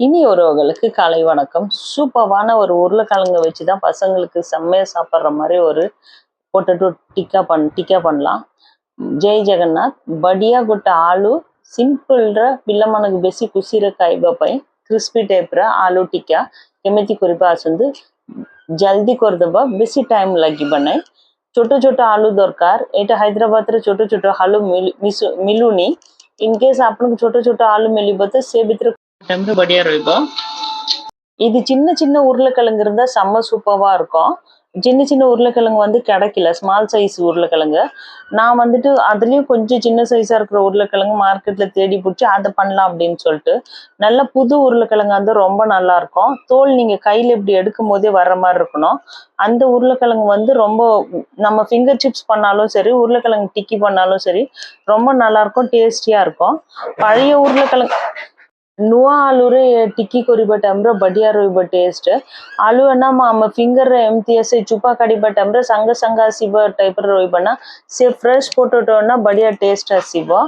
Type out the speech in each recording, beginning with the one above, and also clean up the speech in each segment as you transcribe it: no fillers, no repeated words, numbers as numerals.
இனி ஒருவர்களுக்கு காலை வணக்கம். சூப்பரான ஒரு உருளைக்கிழங்கு வச்சு தான் பசங்களுக்கு செம்மையா சாப்பிட்ற மாதிரி ஒரு பொட்டேட்டோ டிக்கா பண்ணலாம். जय जगन्नाथ बढ़िया गोटे आलू सिंपल पिला मन बेसी खुशी खाइबाई क्रिस्पी टाइप आलू टिक्का केमिति करबा आसंतु जल्दी करदेबा बेसी टाइम लगे ना. छोट छोट आलू दरकार एटा हैदराबाद रे छोट छोट आलू मिलूनी इनकेस आपन छोट छोट आलू मिलबो तो से भीतर टाइम बढ़िया रहिबो. இது சின்ன சின்ன உருளைக்கிழங்கு இருந்தா செம்ம சூப்பரா இருக்கும். சின்ன சின்ன உருளைக்கிழங்கு வந்து கிடைக்கல, ஸ்மால் சைஸ் உருளைக்கிழங்கு. நான் வந்துட்டு அதுலயும் கொஞ்சம் சின்ன சைஸா இருக்கிற உருளைக்கிழங்கு மார்க்கெட்ல தேடி பிடிச்சி அதை பண்ணலாம் அப்படின்னு சொல்லிட்டு நல்ல புது உருளைக்கிழங்கு வந்து ரொம்ப நல்லா இருக்கும். தோல் நீங்க கையில இப்படி எடுக்கும் போதே வர்ற மாதிரி இருக்கணும். அந்த உருளைக்கிழங்கு வந்து ரொம்ப நம்ம ஃபிங்கர் சிப்ஸ் பண்ணாலும் சரி, உருளைக்கிழங்கு டிக்கி பண்ணாலும் சரி ரொம்ப நல்லா இருக்கும், டேஸ்டியா இருக்கும். பழைய உருளைக்கிழங்கு नुआ आलू रे टिक्की करिबा टाइम रे बढ़िया रहिबा टेस्ट. आलू ना हम फिंगर रे एमती ऐसे चुपा काटिबा टाइम रे संग संग आसीबा टाइप रे रहिबा ना से फ्रेश पोटैटो ना बढ़िया टेस्ट आसीबो.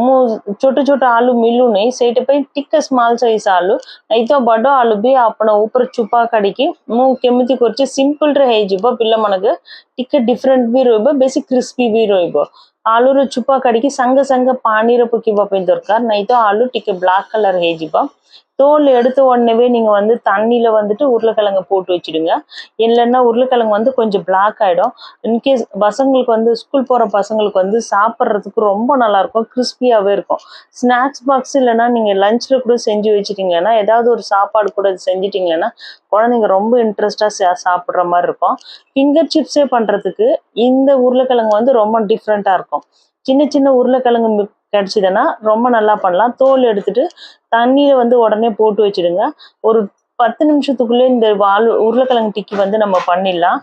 मु छोटे छोटे आलू मिलू नहीं सेट पे टिक्का स्मॉल साइज आलू नहीं तो बड़ आलू भी आपण ऊपर चुपा काटिकी मु केमिति करछि सिंपल रे हे जिबो. पिल्ला मनके टिक्के डिफरेंट भी रहिबो, बेसी क्रिस्पी भी रहिबो. आलू रे चुपा काटिकी संग संग पानी रे पकीबा पे दरकार नहीं तो आलू टिके ब्लैक कलर हे जिबो. தோல் எடுத்த உடனே நீங்க வந்து தண்ணியில வந்துட்டு உருளைக்கிழங்கு போட்டு வச்சிடுங்க. இல்லைன்னா உருளைக்கிழங்கு வந்து கொஞ்சம் பிளாக் ஆயிடும். இன்கேஸ் பசங்களுக்கு வந்து ஸ்கூல் போற பசங்களுக்கு வந்து சாப்பிட்றதுக்கு ரொம்ப நல்லா இருக்கும், கிறிஸ்பியாவே இருக்கும். ஸ்நாக்ஸ் பாக்ஸ் இல்லைன்னா நீங்க லஞ்ச்ல கூட செஞ்சு வச்சிட்டீங்கன்னா, ஏதாவது ஒரு சாப்பாடு கூட செஞ்சிட்டீங்கன்னா குழந்தைங்க ரொம்ப இன்ட்ரெஸ்டா சாப்பிட்ற மாதிரி இருக்கும். ஃபிங்கர் சிப்ஸே பண்றதுக்கு இந்த உருளைக்கிழங்கு வந்து ரொம்ப டிஃப்ரெண்டா இருக்கும். சின்ன சின்ன உருளைக்கிழங்கு கிடைச்சதுன்னா ரொம்ப நல்லா பண்ணலாம். தோல் எடுத்துட்டு தண்ணியில வந்து உடனே போட்டு வச்சிடுங்க. ஒரு 10 நிமிஷத்துக்குள்ளே இந்த உருளைக்கிழங்கு டிக்கி வந்து நம்ம பண்ணிடலாம்.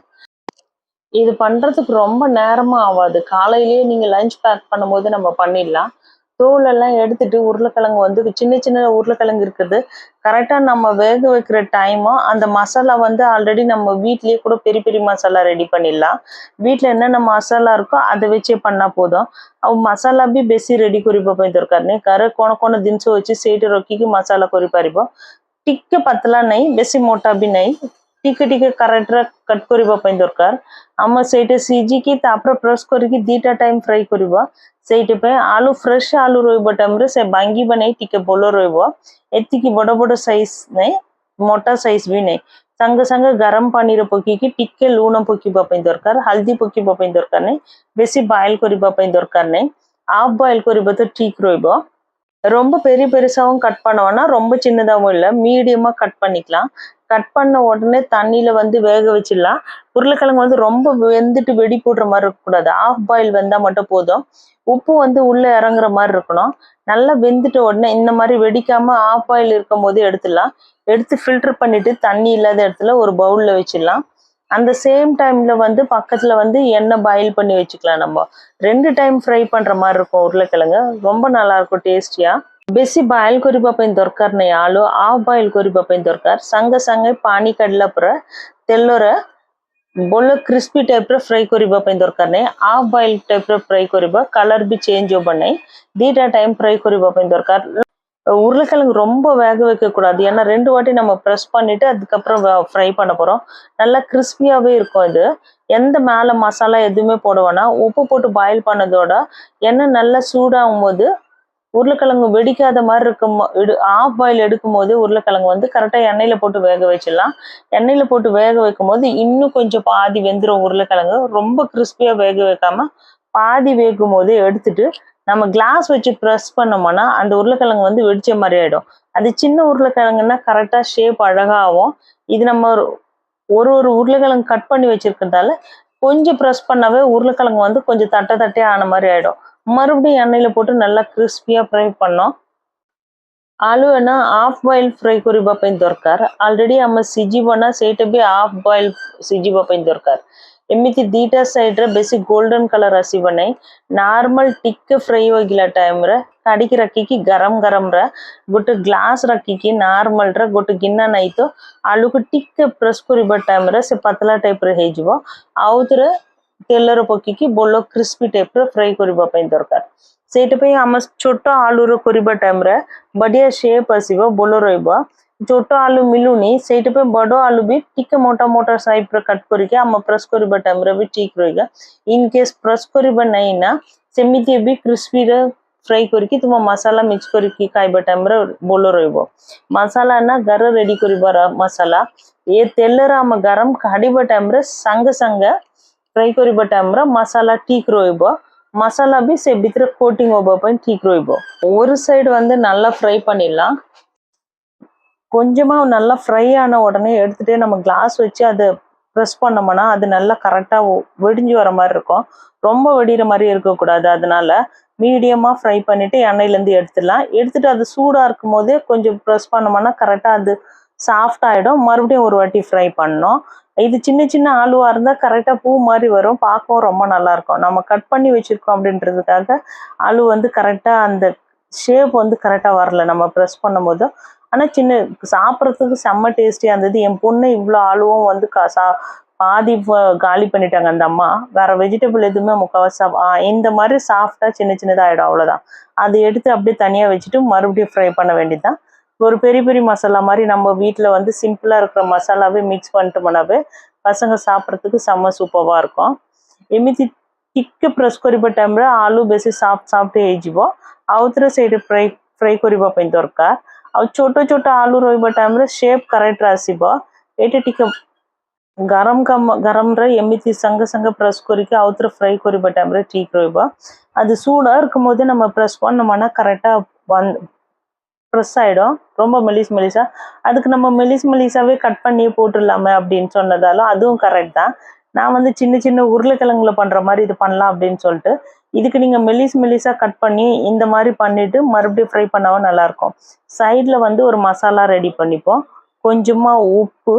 இது பண்றதுக்கு ரொம்ப நேரமும் ஆகாது. காலையிலேயே நீங்க லஞ்ச் பேக் பண்ணும்போது நம்ம பண்ணிடலாம். தோல் எல்லாம் எடுத்துட்டு உருளைக்கிழங்கு வந்து சின்ன சின்ன உருளைக்கிழங்கு இருக்குது. கரெக்டா நம்ம வேக வைக்கிற டைமும் அந்த மசாலா வந்து ஆல்ரெடி நம்ம வீட்லயே கூட பெரிய பெரிய மசாலா ரெடி பண்ணிடலாம். வீட்டுல என்னென்ன மசாலா இருக்கோ அதை வச்சே பண்ணா போதும். ଆଉ ମସଲା ବି ବେଶୀ ରେଡି କରିବା ପାଇଁ ଦରକାର ନାହିଁ. ଘରେ କଣ କଣ ଜିନିଷ ଅଛି ସେଇଠି ରଖିକି ମସଲା କରିପାରିବ. ଟିକେ ପତଲା ନାହିଁ, ବେଶୀ ମୋଟା ବି ନାହିଁ, ଟିକେ ଟିକେ କରେକ୍ଟରେ କଟ୍ କରିବା ପାଇଁ ଦରକାର. ଆମ ସେଇଟା ସିଝିକି ତାପରେ ପ୍ରେସ୍ କରିକି 2ଟା ଟାଇମ୍ ଫ୍ରାଏ କରିବ. ସେଇଥିପାଇଁ ଆଳୁ ଫ୍ରେଶ ଆଳୁ ରହିବ ଟାଇମରେ ସେ ଭାଙ୍ଗିବ ନାହିଁ, ଟିକେ ଭଲ ରହିବ. ଏତିକି ବଡ ବଡ ସାଇଜ ନାହିଁ, ମୋଟା ସାଇଜ ବି ନାହିଁ. संगे संगे गरम पानी रे पकीकी टिके लूण पकीबा पई दरकार, हल्दी पकीबा पई दरकार नहीं, बेसी बॉयल करबा पई दरकार नहीं. हाफ बॉयल करबा तो ठीक रहइबो. ரொம்ப பெரிய பெருசாவும் கட் பண்ணவனா, ரொம்ப சின்னதாவும் இல்ல, மீடியமா கட் பண்ணிக்கலாம். கட் பண்ண உடனே தண்ணியில வந்து வேக வச்சிடலாம். உருளைக்கிழங்கு வந்து ரொம்ப வெந்துட்டு வெடி போடுற மாதிரி இருக்கக்கூடாது. ஆஃப் பாயில் வெந்தா மட்டும் போதும். உப்பு வந்து உள்ள இறங்குற மாதிரி இருக்கணும். நல்லா வெந்துட்ட உடனே இந்த மாதிரி வெடிக்காம ஆஃப் பாயில் இருக்கும் போது எடுத்துடலாம். எடுத்து ஃபில்டர் பண்ணிட்டு தண்ணி இல்லாத இடத்துல ஒரு பவுல்ல வச்சிடலாம். அந்த சேம் டைம்ல வந்து பக்கத்துல வந்து எண்ணெய் பாயில் பண்ணி வச்சுக்கலாம். நம்ம 2 டைம் ஃப்ரை பண்ற மாதிரி இருக்கும் உருளைக்கிழங்கு. ரொம்ப நல்லா இருக்கும் டேஸ்டியா. ବେଶୀ ବଏଲ କରିବା ପାଇଁ ଦରକାର ନାହିଁ ଆଳୁ, ହାଫ ବଏଲ କରିବା ପାଇଁ ଦରକାର. ସାଙ୍ଗେ ସାଙ୍ଗେ ପାଣି କାଢିଲା ପରେ ତେଲରେ ଭଲ କ୍ରିସ୍ପି ଟାଇପ୍ର ଫ୍ରାଏ କରିବା ପାଇଁ ଦରକାର ନାହିଁ. ହାଫ ବଏଲ ଟାଇପ୍ର ஃப்ரை କରିବା, கலர் ବି சேஞ்ச் ହେବ ନାହିଁ. 2ଟା டைம் ஃப்ரை କରିବା ପାଇଁ ଦରକାର. உருளைக்கிழங்கு ரொம்ப வேக வைக்க கூடாது, ஏன்னா 2 வாட்டி நம்ம ப்ரெஸ் பண்ணிட்டு அதுக்கப்புறம் ஃப்ரை பண்ண போறோம். நல்லா கிறிஸ்பியாவே இருக்கும். இது எந்த மேல மசாலா எதுவுமே போட வேணாம். உப்பு போட்டு பாயில் பண்ணதோட எண்ணெய் நல்லா சூடாகும் போது உருளைக்கிழங்கு வெடிக்காத மாதிரி இருக்கும். ஆஃப் பாயில் எடுக்கும் போது உருளைக்கிழங்கு வந்து கரெக்டா எண்ணெயில போட்டு வேக வச்சிடலாம். எண்ணெயில போட்டு வேக வைக்கும் போது இன்னும் கொஞ்சம் பாதி வெந்துடும் உருளைக்கிழங்கு. ரொம்ப கிறிஸ்பியா வேக வைக்காம பாதி வேகும் போது எடுத்துட்டு நம்ம கிளாஸ் வச்சு ப்ரெஸ் பண்ணோம்னா அந்த உருளைக்கிழங்கு வந்து வெடிச்ச மாதிரி ஆயிடும். அது சின்ன உருளைக்கிழங்குன்னா கரெக்டா ஷேப் அழகாகும். இது நம்ம ஒரு ஒரு உருளைக்கிழங்கு கட் பண்ணி வச்சிருக்கிறதால கொஞ்சம் ப்ரெஸ் பண்ணாவே உருளைக்கிழங்கு வந்து கொஞ்சம் தட்டே ஆன மாதிரி ஆயிடும். மறுபடியும் எண்ணெயில போட்டு நல்லா கிறிஸ்பியா ஃப்ரை பண்ணோம். आलू है ना हाफ बॉइल फ्राई करबा ପାଇଁ ଦରକାର. ऑलरेडी हम सिझिबना ସେଇଟା भी हाफ बॉइल सिझिबा ପାଇଁ ଦରକାର. ଏମିତି ଦିଟା ସାଇଡ୍ ରେ ବେଶୀ ଗୋल्डन कलर ଆସିବ ନାହିଁ. नॉर्मल ଟିକେ फ्राई होगिला टाइम रे काढिकी रखिकी गरम गरम रे गोटे ग्लास रखिकी नॉर्मल रे गोटे गिन्ना नहीं तो आलू को ଟିକେ प्रेस करबा टाइम रे से पतला टाइप रे हे जिवो. आउतरे तेल रे पकिकी बोलो क्रिस्पी टाइप रे फ्राई करबा ପାଇଁ ଦରକାର. ସେଇଟା ପାଇଁ ଆମ ଛୋଟ ଆଳୁର କରିବା ଟାଇମ୍ରେ ବଢ଼ିଆ ସେପ୍ ଆସିବ, ଭଲ ରହିବ। ଛୋଟ ଆଳୁ ମିଳୁନି, ସେଇଟା ପାଇଁ ବଡ଼ ଆଳୁ ବି ଟିକେ ମୋଟା ମୋଟା ସାଇଜ୍ର କଟ୍ କରିକି ଆମ ପ୍ରେସ୍ କରିବା ଟାଇମ୍ରେ ବି ଠିକ୍ ରହିବ। ଇନ୍ କେସ୍ ପ୍ରେସ୍ କରିବା ନାହିଁ ନା, ସେମିତି ବି କ୍ରିସ୍ପିରେ फ्राई करके तुम मसाला मिक्स करके खाइबा टाइम रे बोलो रहइबो। मसाला ना घर रेडी करिबार मसाला ये तेल रे हम गरम काढिबा टाइम रे संग संग फ्राई करिबा टाइम रे मसाला ठीक रहइबो। मसाला भी से भीतर कोटिंग होबा पई ठीक रहइबो। ஒரு சைடு வந்து நல்லா ஃப்ரை பண்ணிடலாம். கொஞ்சமா நல்லா ஃப்ரை ஆன உடனே எடுத்துட்டு நம்ம கிளாஸ் வச்சு அதை ப்ரெஸ் பண்ணோம்னா அது நல்லா கரெக்டாக வெடிஞ்சு வர மாதிரி இருக்கும். ரொம்ப வெடிகிற மாதிரி இருக்கக்கூடாது. அதனால மீடியமாக ஃப்ரை பண்ணிவிட்டு எண்ணெயிலேருந்து எடுத்துடலாம். எடுத்துகிட்டு அது சூடாக இருக்கும் போதே கொஞ்சம் ப்ரெஸ் பண்ணோம்னா கரெக்டாக அது சாஃப்ட் ஆகிடும். மறுபடியும் ஒரு வாட்டி ஃப்ரை பண்ணணும். இது சின்ன சின்ன ஆலுவாக இருந்தால் கரெக்டாக பூ மாதிரி வரும், பார்க்கவும் ரொம்ப நல்லாயிருக்கும். நம்ம கட் பண்ணி வச்சுருக்கோம் அப்படின்றதுக்காக ஆலு வந்து கரெக்டாக அந்த ஷேப் வந்து கரெக்டாக வரல நம்ம ப்ரெஸ் பண்ணும்போது. ஆனால் சின்ன சாப்பிட்றதுக்கு செம்ம டேஸ்டியாக இருந்தது. என் பொண்ணு இவ்வளோ ஆளுவும் வந்து பாதி காலி பண்ணிட்டாங்க அந்த அம்மா. வேறு வெஜிடபிள் எதுவுமே முக்கால்வாசி இந்த மாதிரி சாஃப்டாக சின்ன சின்னதாக ஆகிடும், அவ்வளோதான். அதை எடுத்து அப்படியே தனியாக வச்சுட்டு மறுபடியும் ஃப்ரை பண்ண வேண்டியது தான். ஒரு பெரிய பெரிய மசாலா மாதிரி நம்ம வீட்டில் வந்து சிம்பிளாக இருக்கிற மசாலாவே மிக்ஸ் பண்ணிட்டோம்னாவே பசங்க சாப்பிட்றதுக்கு செம்ம சூப்பராக இருக்கும். ଏମିତି ଟିକେ ପ୍ରେସ୍ କରିବା ଟାଇମ୍ରେ ଆଳୁ ବେଶୀ ସଫ୍ଟ ହେଇଯିବ। ଆଉଥରେ ସେଇଠି ଫ୍ରାଇ କରିବା ପାଇଁ ଦରକାର। ଆଉ ଛୋଟ ଛୋଟ ଆଳୁ ରହିବା ଟାଇମ୍ରେ ସେପ୍ କରେକ୍ଟ ଆସିବ। ଏଇଟା ଟିକେ ଗରମରେ ଏମିତି ସାଙ୍ଗେ ସାଙ୍ଗେ ப்ரெஸ் କରିକି ଆଉଥରେ ஃப்ரை କରିବା ଟାଇମ୍ରେ ଠିକ୍ ରହିବ। அது சூடாக இருக்கும் போது நம்ம ப்ரெஸ் பண்ணோம்னா கரெக்டாக ப்ரெஸ் ஆகிடும், ரொம்ப மெலிசா. அதுக்கு நம்ம மெலிசாவே கட் பண்ணி போட்டுடலாமே அப்படின்னு சொன்னதாலும் அதுவும் கரெக்ட் தான். நான் வந்து சின்ன சின்ன உருளைக்கிழங்குல பண்ணுற மாதிரி இது பண்ணலாம் அப்படின்னு சொல்லிட்டு, இதுக்கு நீங்கள் மெலிசாக கட் பண்ணி இந்த மாதிரி பண்ணிவிட்டு மறுபடியும் ஃப்ரை பண்ணாவும் நல்லாயிருக்கும். சைடில் வந்து ஒரு மசாலா ரெடி பண்ணிப்போம். கொஞ்சமாக உப்பு,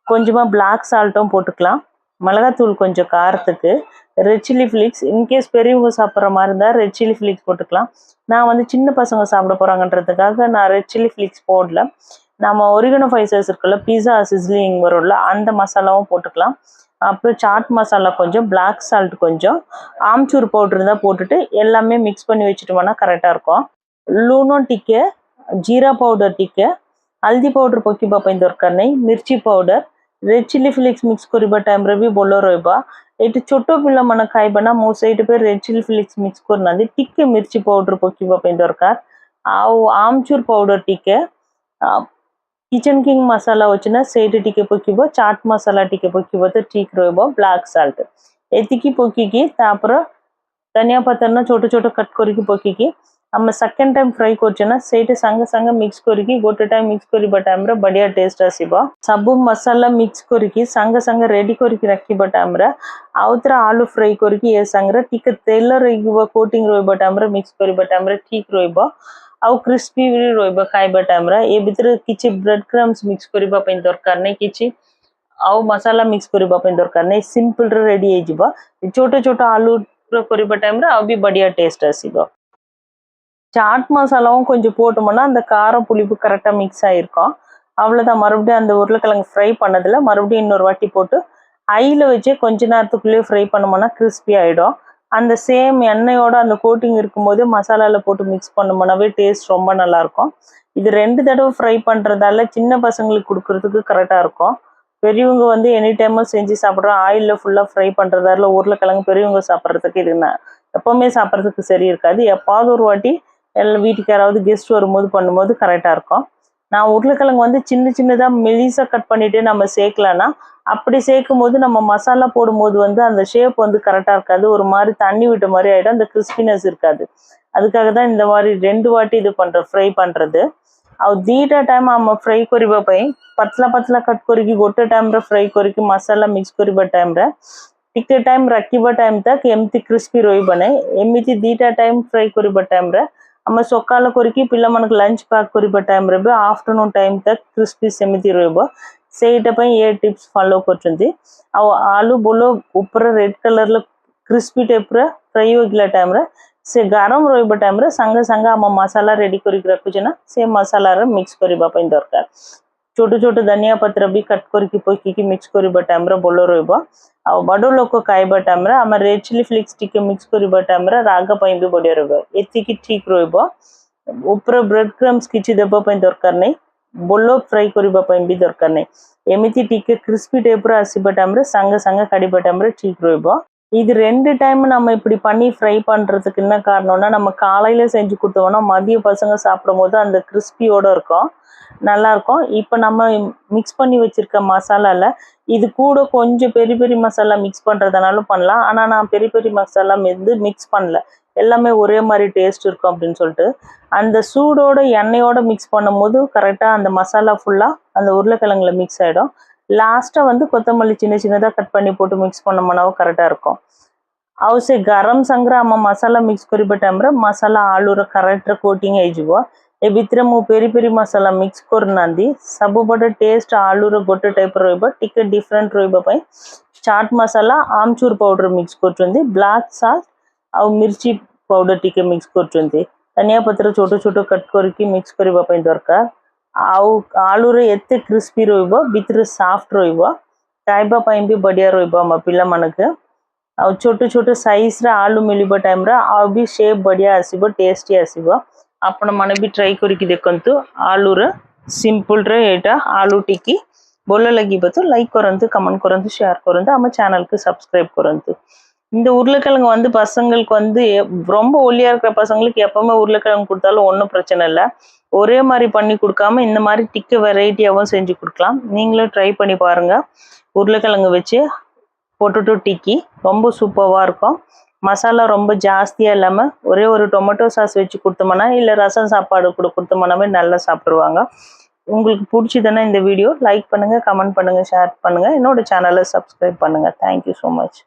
கொஞ்சமாக பிளாக் சால்ட்டும் போட்டுக்கலாம். மிளகாத்தூள் கொஞ்சம் காரத்துக்கு, ரெட் சில்லி ஃப்ளிக்ஸ், இன்கேஸ் பெரியவங்க சாப்பிட்ற மாதிரி இருந்தால் ரெட் சில்லி ஃப்ளிக்ஸ் போட்டுக்கலாம். நான் வந்து சின்ன பசங்க சாப்பிட போகிறாங்கன்றதுக்காக நான் ரெட் சில்லி ஃப்ளிக்ஸ் போடல. நம்ம ஒரிகனோ ஸ்பைசஸ் இருக்குல்ல, பீஸா சிஸ்லிங் வரும்ல, அந்த மசாலாவும் போட்டுக்கலாம். அப்புறம் சாட் மசாலா கொஞ்சம், பிளாக் சால்ட் கொஞ்சம், ஆம்ச்சூர் பவுடர் இருந்தால் போட்டுட்டு எல்லாமே மிக்ஸ் பண்ணி வச்சுட்டோம்னா கரெக்டாக இருக்கும். ଲୁଣ ଟିକେ, ଜିରା ପାଉଡର ଟିକେ, ହଳଦୀ ପାଉଡର ପକାଇବା ପାଇଁ ଦରକାର ନାହିଁ, ମିର୍ଚି powder, red chilli flakes mix କରିବା ଟାଇମ୍ରେ ବି ଭଲ ରହିବ। ଏଇଠି ଛୋଟ ପିଲାମାନେ ଖାଇବେ ନା, ମୁଁ ସେଇଠି ପାଇଁ ରେଡ୍ ଚିଲି ଫ୍ଲେକ୍ସ ମିକ୍ସ କରୁନାହାନ୍ତି, ଟିକେ ମିର୍ଚି ପାଉଡର ପକାଇବା ପାଇଁ ଦରକାର। ଆଉ ଆମ୍ଚୁର ପାଉଡର ଟିକେ, କିଚେନ କିଙ୍ଗ ମସଲା ଅଛି ନା ସେଇଠି ଟିକେ ପକାଇବ, ଚାଟ ମସଲା ଟିକେ ପକାଇବ ତ ଠିକ୍ ରହିବ, ବ୍ଲାକ୍ ସଲ୍ଟ ଏତିକି ପକାଇକି ତାପରେ ଧନିଆ ପତ୍ର ନା ଛୋଟ ଛୋଟ କଟ୍ କରିକି ପକାଇକି ଆମେ ସେକେଣ୍ଡ ଟାଇମ୍ ଫ୍ରାଏ କରୁଛେ ନା ସେଇଠି ସାଙ୍ଗେ ସାଙ୍ଗେ ମିକ୍ସ କରିକି ଗୋଟେ ଟାଇମ୍ ମିକ୍ସ କରିବା ଟାଇମ୍ରେ ବଢ଼ିଆ ଟେଷ୍ଟ ଆସିବ। ସବୁ ମସଲା ମିକ୍ସ କରିକି ସାଙ୍ଗେ ସାଙ୍ଗେ ରେଡ଼ି କରିକି ରଖିବା ଟାଇମ୍ରେ ଆଉଥରେ ଆଳୁ ଫ୍ରାଏ କରିକି ଏ ସାଙ୍ଗରେ ଟିକେ ତେଲ ରହିବ, କୋଟିଂ ରହିବା ଟାଇମ୍ରେ ମିକ୍ସ କରିବା ଟାଇମ୍ରେ ଠିକ୍ ରହିବ। ଆଉ କ୍ରିସ୍ପି ବି ରହିବ ଖାଇବା ଟାଇମ୍ରେ। ଏ ଭିତରେ କିଛି ବ୍ରେଡ୍ କ୍ରମ୍ସ ମିକ୍ସ କରିବା ପାଇଁ ଦରକାର ନାହିଁ, କିଛି ଆଉ ମସଲା ମିକ୍ସ କରିବା ପାଇଁ ଦରକାର ନାହିଁ, ସିମ୍ପଲ୍ରେ ରେଡ଼ି ହେଇଯିବ। ଛୋଟ ଛୋଟ ଆଳୁ କରିବା ଟାଇମ୍ରେ ଆଉ ବି ବଢ଼ିଆ ଟେଷ୍ଟ ଆସିବ। சாட் மசாலாவும் கொஞ்சம் போட்டோம்னா அந்த காரம் புளிப்பு கரெக்டாக மிக்ஸ் ஆகிருக்கும், அவ்வளோதான். மறுபடியும் அந்த உருளைக்கிழங்கு ஃப்ரை பண்ணதில் மறுபடியும் இன்னொரு வாட்டி போட்டு ஹையில் வச்சு கொஞ்ச நேரத்துக்குள்ளேயே ஃப்ரை பண்ணோம்னா கிறிஸ்பி ஆகிடும். அந்த சேம் எண்ணெயோட அந்த கோட்டிங் இருக்கும்போது மசாலாவில் போட்டு மிக்ஸ் பண்ணோம்னாவே டேஸ்ட் ரொம்ப நல்லாயிருக்கும். இது 2 தடவை ஃப்ரை பண்ணுறதால சின்ன பசங்களுக்கு கொடுக்குறதுக்கு கரெக்டாக இருக்கும். பெரியவங்க வந்து எனி டைமும் செஞ்சு சாப்பிட்றோம், ஆயிலில் ஃபுல்லாக ஃப்ரை பண்ணுறதால உருளைக்கிழங்கு பெரியவங்க சாப்பிட்றதுக்கு இது எப்போவுமே சாப்பிட்றதுக்கு சரி இருக்காது. எப்பாவது ஒரு வாட்டி எல்லாம் வீட்டுக்கு யாராவது கெஸ்ட் வரும்போது பண்ணும்போது கரெக்டாக இருக்கும். நான் உருளைக்கிழங்கு வந்து சின்ன சின்னதாக மெலிசாக கட் பண்ணிவிட்டு நம்ம சேர்க்கலன்னா, அப்படி சேர்க்கும் போது நம்ம மசாலா போடும்போது வந்து அந்த ஷேப் வந்து கரெக்டாக இருக்காது, ஒரு மாதிரி தண்ணி விட்ட மாதிரி ஆகிடும், அந்த கிறிஸ்பினஸ் இருக்காது. அதுக்காக தான் இந்த மாதிரி 2 வாட்டி இது ஃப்ரை பண்ணுறது। ଆଉ 2ଟା ଟାଇମ୍ ଆମ ଫ୍ରାଇ କରିବା ପାଇଁ ପତଲା ପତଲା କଟ୍ କରିକି ଗୋଟେ ଟାଇମ୍ରେ ଫ୍ରାଇ କରିକି ମସଲା ମିକ୍ସ କରିବା ଟାଇମ୍ରେ ଟିକେ ଟାଇମ୍ ରଖିବା ଟାଇମ୍ ତକ୍ ଏମିତି କ୍ରିସ୍ପି ରହିବ ନାହିଁ। ଏମିତି 2ଟା ଟାଇମ୍ ଫ୍ରାଇ କରିବା ଟାଇମ୍ରେ ଆମେ ସକାଳ କରିକି ପିଲାମାନଙ୍କୁ ଲଞ୍ଚ ପ୍ୟାକ୍ କରିବା ଟାଇମ୍ରେ ବି ଆଫ୍ଟରନୁନ୍ ଟାଇମ୍ ତକ୍ କ୍ରିସ୍ପି ସେମିତି ରହିବ। ସେଇଟା ପାଇଁ ଏ ଟିପ୍ସ ଫଲୋ କରୁଛନ୍ତି। ଆଉ ଆଳୁ ବୋଲ ଉପରେ ରେଡ୍ କଲର୍ର କ୍ରିସ୍ପି ଟାଇପ୍ରେ ଫ୍ରାଇ ହୋଇଗଲା ଟାଇମ୍ରେ ସେ ଗରମ ରହିବା ଟାଇମ୍ରେ ସାଙ୍ଗେ ସାଙ୍ଗେ ଆମ ମସଲା ରେଡ଼ି କରିକି ରଖୁଛେ ନା ସେ ମସଲାରେ ମିକ୍ସ କରିବା ପାଇଁ ଦରକାର। छोटे छोटे धनिया पत्र भी कट करके पकी मिक्स कर टाइम बोल रहा बड़ लोक खाइबा टाइम आम रेड चिली फ्लेक्स टिके मिक्स कर टाइम राग भी बढ़िया रही ठीक रपर ब्रेड क्रम्स किसी देवाई दरकार नहीं बोलो फ्राई करने भी दरकार नहीं एमती टिके क्रिस्पी टाइप आसवा टाइम सांगे सांगे काड़ा टाइम ठीक रहा இது 2 டைம் நம்ம இப்படி பண்ணி ஃப்ரை பண்றதுக்கு என்ன காரணம்னா நம்ம காலையில செஞ்சு கொடுத்தோம்னா மதிய பசங்க சாப்பிடும்போது அந்த கிறிஸ்பியோட இருக்கும் நல்லா இருக்கும் இப்போ நம்ம மிக்ஸ் பண்ணி வச்சிருக்க மசாலால இது கூட கொஞ்சம் பெரிய பெரிய மசாலா மிக்ஸ் பண்றதனால பண்ணலாம் ஆனா நான் பெரிய பெரிய மசாலா வந்து மிக்ஸ் பண்ணல எல்லாமே ஒரே மாதிரி டேஸ்ட் இருக்கும் அப்படினு சொல்லிட்டு அந்த சூடோட எண்ணெயோட மிக்ஸ் பண்ணும்போது கரெக்ட்டா அந்த மசாலா ஃபுல்லா அந்த உருளைக்கிழங்குல மிக்ஸ் ஆயிடும் लास्टा வந்து கொத்தமல்லி சின்ன சின்னதா கட் பண்ணி போட்டு மிக்ஸ் பண்ணோம்னா கரெக்ட்டா இருக்கும் आवसे गरम संग्रा आम मसाला मिक्स करिबा टाइम रे मसाला आलूर करेक्ट कोटिंग आइजबो ए भितरे मु पेरी पेरी मसाला मिक्स करनांदी सब बड टेस्ट आलूर गोटे टाइप रहइबो टिके डिफरेंट रहइबो पई चाट मसाला आमचूर पाउडर मिक्स करचंदी ब्लैक सॉल्ट आ मिर्ची पाउडर टिके मिक्स करचंदी धनिया पत्र छोटो छोटो कट करके मिक्स करिबा पई दरकार आलूर एते क्रिस्पी रहिबो भितरे सॉफ्ट रहिबो खाइबा पई भी बढ़िया रहिबो हम पिला मनके आ छोटे छोटे साइज रे आलू मिलिबो टाइम रे आ भी शेप बढ़िया आसीबो टेस्टी आसीबो आपण माने भी ट्राई करके देखंतु आलू रे सिंपल रे एटा आलू टिक्की बोल लगिबो तो लाइक करंतु कमेंट करंतु शेयर करंतु हम चैनल के सब्सक्राइब करंतु இந்த உருளைக்கிழங்கு வந்து பசங்களுக்கு வந்து ரொம்ப ஒல்லியா இருக்கிற பசங்களுக்கு எப்பவுமே உருளைக்கிழங்கு கொடுத்தாலும் ஒன்றும் பிரச்சனை இல்லை ஒரே மாதிரி பண்ணி கொடுக்காம இந்த மாதிரி டிக்க வெரைட்டியாகவும் செஞ்சு கொடுக்கலாம் நீங்களும் ட்ரை பண்ணி பாருங்க உருளைக்கிழங்கு வச்சு பொட்டேட்டோ டிக்கி ரொம்ப சூப்பராக இருக்கும் மசாலா ரொம்ப ஜாஸ்தியாக இல்லாமல் ஒரே ஒரு டொமேட்டோ சாஸ் வச்சு கொடுத்தோம்னா இல்லை ரசம் சாப்பாடு கூட கொடுத்தோம்னாவே நல்லா சாப்பிடுவாங்க உங்களுக்கு பிடிச்சதுன்னா இந்த வீடியோ லைக் பண்ணுங்கள் கமெண்ட் பண்ணுங்கள் ஷேர் பண்ணுங்கள் என்னோட சேனலை சப்ஸ்கிரைப் பண்ணுங்கள் தேங்க்யூ ஸோ மச்